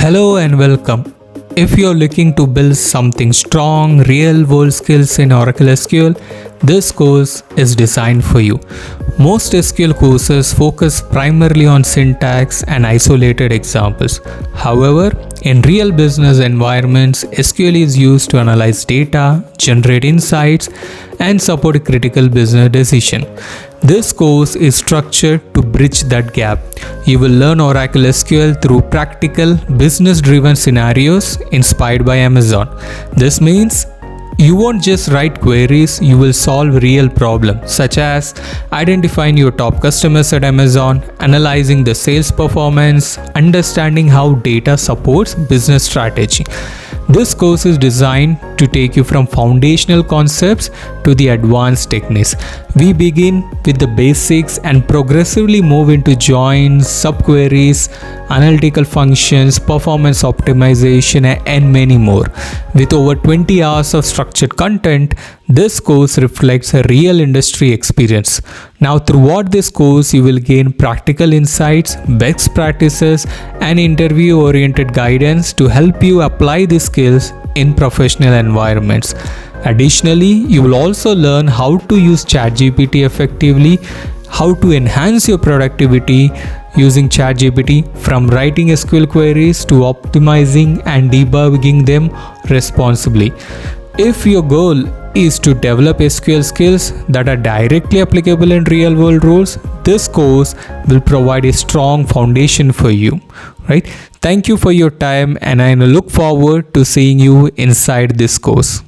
Hello and welcome. If you're looking to build something strong, real world skills in Oracle SQL, this course is designed for you. Most SQL courses focus primarily on syntax and isolated examples. However, in real business environments, SQL is used to analyze data, generate insights, and support critical business decisions. This course is structured to bridge that gap. You will learn Oracle SQL through practical, business-driven scenarios inspired by Amazon. This means you won't just write queries, you will solve real problems such as identifying your top customers at Amazon, analyzing the sales performance, understanding how data supports business strategy. This course is designed to take you from foundational concepts to the advanced techniques. We begin with the basics and progressively move into joins, subqueries, analytical functions, performance optimization, and many more. With over 20 hours of structured content, this course reflects a real industry experience. Now, throughout this course, you will gain practical insights, best practices, and interview-oriented guidance to help you apply these skills in professional environments. Additionally, you will also learn how to use ChatGPT effectively, how to enhance your productivity using ChatGPT, from writing SQL queries to optimizing and debugging them responsibly. If your goal is to develop SQL skills that are directly applicable in real world roles, this course will provide a strong foundation for you, right? Thank you for your time, and I look forward to seeing you inside this course.